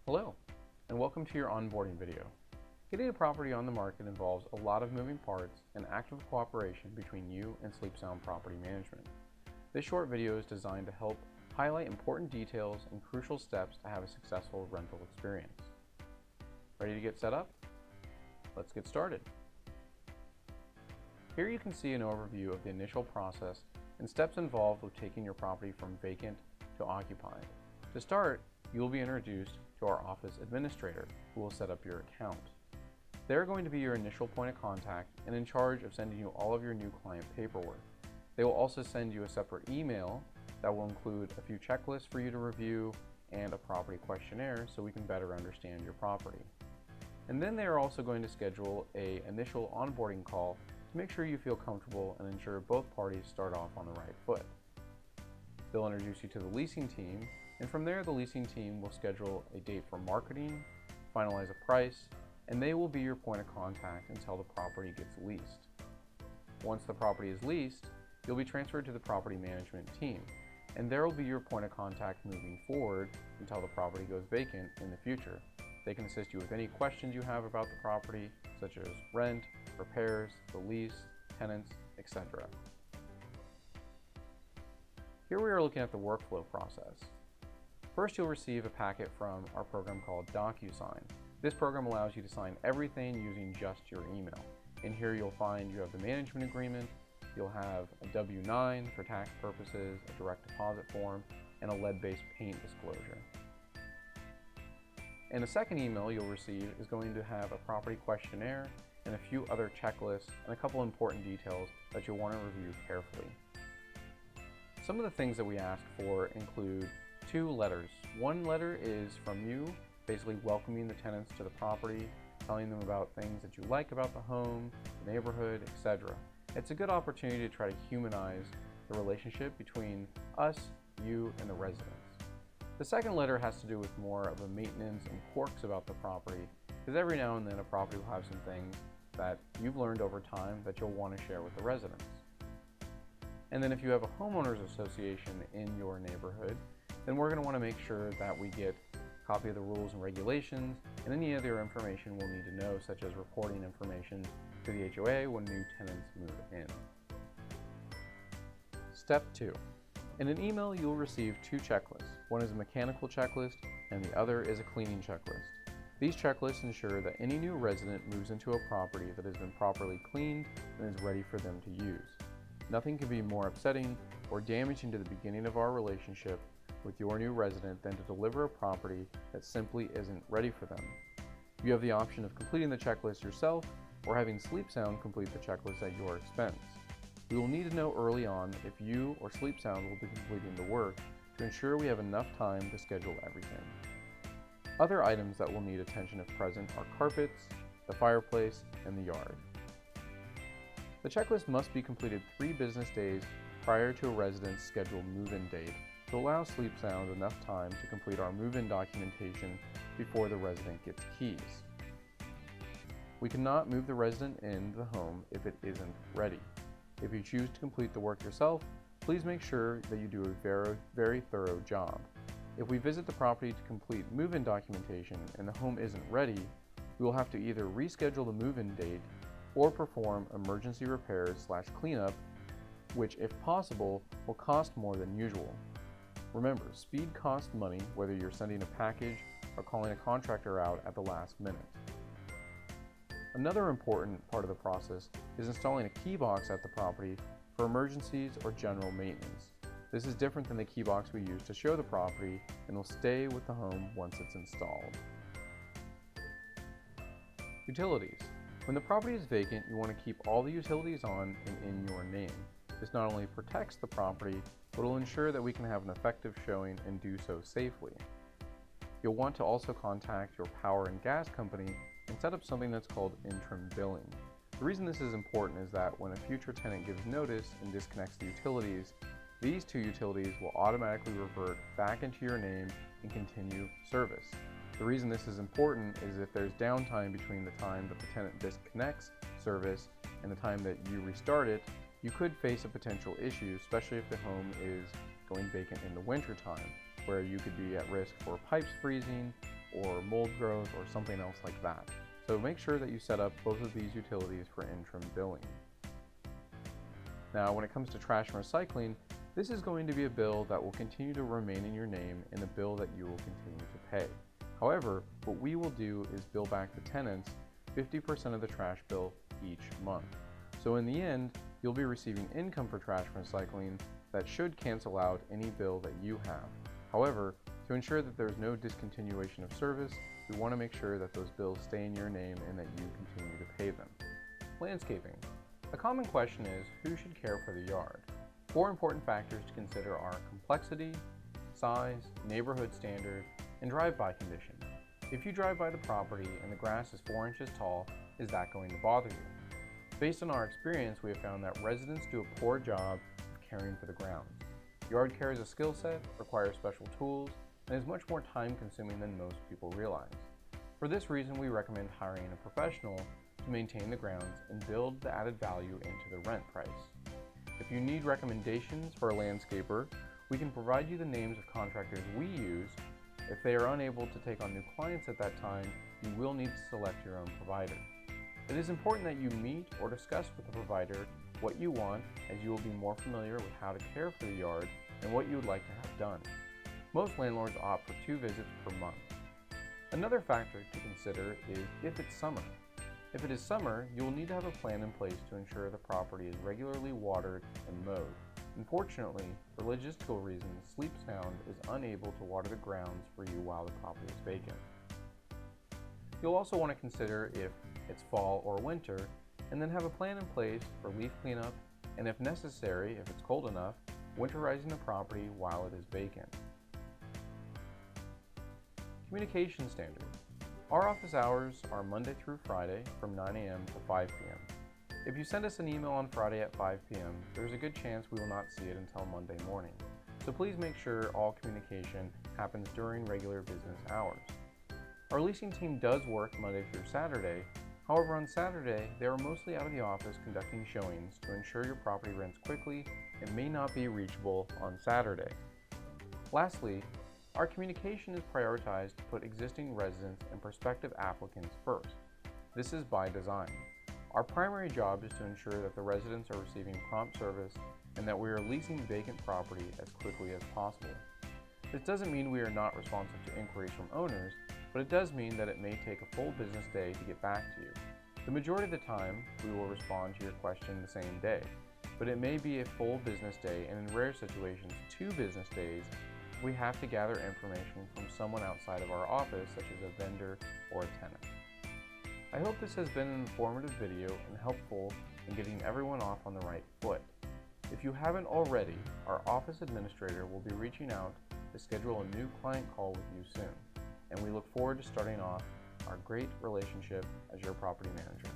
Hello, and welcome to your onboarding video. Getting a property on the market involves a lot of moving parts and active cooperation between you and Sleep Sound Property Management. This short video is designed to help highlight important details and crucial steps to have a successful rental experience. Ready to get set up? Let's get started. Here you can see an overview of the initial process and steps involved with taking your property from vacant to occupied. To start, you will be introduced to our office administrator, who will set up your account. They're going to be your initial point of contact and in charge of sending you all of your new client paperwork. They will also send you a separate email that will include a few checklists for you to review and a property questionnaire so we can better understand your property. And then they are also going to schedule an initial onboarding call to make sure you feel comfortable and ensure both parties start off on the right foot. They'll introduce you to the leasing team, and from there the leasing team will schedule a date for marketing, finalize a price, and they will be your point of contact until the property gets leased. Once the property is leased, you'll be transferred to the property management team, and there will be your point of contact moving forward until the property goes vacant in the future. They can assist you with any questions you have about the property, such as rent, repairs, the lease, tenants, etc. Here we are looking at the workflow process. First, you'll receive a packet from our program called DocuSign. This program allows you to sign everything using just your email. In here you'll find you have the management agreement, you'll have a W-9 for tax purposes, a direct deposit form, and a lead-based paint disclosure. And the second email you'll receive is going to have a property questionnaire and a few other checklists and a couple important details that you'll want to review carefully. Some of the things that we ask for include 2 letters. One letter is from you, basically welcoming the tenants to the property, telling them about things that you like about the home, the neighborhood, etc. It's a good opportunity to try to humanize the relationship between us, you, and the residents. The second letter has to do with more of a maintenance and quirks about the property, because every now and then a property will have some things that you've learned over time that you'll want to share with the residents. And then if you have a homeowners association in your neighborhood, then we're going to want to make sure that we get a copy of the rules and regulations and any other information we'll need to know, such as reporting information to the HOA when new tenants move in. Step 2. In an email, you'll receive 2 checklists. One is a mechanical checklist and the other is a cleaning checklist. These checklists ensure that any new resident moves into a property that has been properly cleaned and is ready for them to use. Nothing can be more upsetting or damaging to the beginning of our relationship with your new resident than to deliver a property that simply isn't ready for them. You have the option of completing the checklist yourself or having Sleep Sound complete the checklist at your expense. We will need to know early on if you or Sleep Sound will be completing the work to ensure we have enough time to schedule everything. Other items that will need attention if present are carpets, the fireplace, and the yard. The checklist must be completed 3 business days prior to a resident's scheduled move-in date to allow Sleep Sound enough time to complete our move-in documentation before the resident gets keys. We cannot move the resident into the home if it isn't ready. If you choose to complete the work yourself, please make sure that you do a very thorough job. If we visit the property to complete move-in documentation and the home isn't ready, we will have to either reschedule the move-in date or perform emergency repairs / cleanup, which if possible will cost more than usual. Remember, speed costs money whether you're sending a package or calling a contractor out at the last minute. Another important part of the process is installing a key box at the property for emergencies or general maintenance. This is different than the key box we use to show the property and will stay with the home once it's installed. Utilities. When the property is vacant, you want to keep all the utilities on and in your name. This not only protects the property, but will ensure that we can have an effective showing and do so safely. You'll want to also contact your power and gas company and set up something that's called interim billing. The reason this is important is that when a future tenant gives notice and disconnects the utilities, these 2 utilities will automatically revert back into your name and continue service. The reason this is important is if there's downtime between the time that the tenant disconnects service and the time that you restart it, you could face a potential issue, especially if the home is going vacant in the winter time, where you could be at risk for pipes freezing or mold growth or something else like that. So make sure that you set up both of these utilities for interim billing. Now, when it comes to trash and recycling, this is going to be a bill that will continue to remain in your name in the bill that you will continue to pay. However, what we will do is bill back the tenants 50% of the trash bill each month. So in the end, you'll be receiving income for trash and recycling that should cancel out any bill that you have. However, to ensure that there's no discontinuation of service, we want to make sure that those bills stay in your name and that you continue to pay them. Landscaping. A common question is, who should care for the yard? 4 important factors to consider are complexity, size, neighborhood standard, and drive-by condition. If you drive by the property and the grass is 4 inches tall, is that going to bother you? Based on our experience, we have found that residents do a poor job of caring for the grounds. Yard care is a skill set, requires special tools, and is much more time consuming than most people realize. For this reason, we recommend hiring a professional to maintain the grounds and build the added value into the rent price. If you need recommendations for a landscaper, we can provide you the names of contractors we use. If they are unable to take on new clients at that time, you will need to select your own provider. It is important that you meet or discuss with the provider what you want, as you will be more familiar with how to care for the yard and what you would like to have done. Most landlords opt for 2 visits per month. Another factor to consider is if it's summer. If it is summer, you will need to have a plan in place to ensure the property is regularly watered and mowed. Unfortunately, for logistical reasons, Sleep Sound is unable to water the grounds for you while the property is vacant. You'll also want to consider if it's fall or winter, and then have a plan in place for leaf cleanup, and if necessary, if it's cold enough, winterizing the property while it is vacant. Communication standards. Our office hours are Monday through Friday from 9 a.m. to 5 p.m. If you send us an email on Friday at 5 p.m., there's a good chance we will not see it until Monday morning. So please make sure all communication happens during regular business hours. Our leasing team does work Monday through Saturday. However, on Saturday, they are mostly out of the office conducting showings to ensure your property rents quickly and may not be reachable on Saturday. Lastly, our communication is prioritized to put existing residents and prospective applicants first. This is by design. Our primary job is to ensure that the residents are receiving prompt service and that we are leasing vacant property as quickly as possible. This doesn't mean we are not responsive to inquiries from owners, but it does mean that it may take a full business day to get back to you. The majority of the time, we will respond to your question the same day, but it may be a full business day, and in rare situations, 2 business days. We have to gather information from someone outside of our office, such as a vendor or a tenant. I hope this has been an informative video and helpful in getting everyone off on the right foot. If you haven't already, our office administrator will be reaching out to schedule a new client call with you soon, and we look forward to starting off our great relationship as your property manager.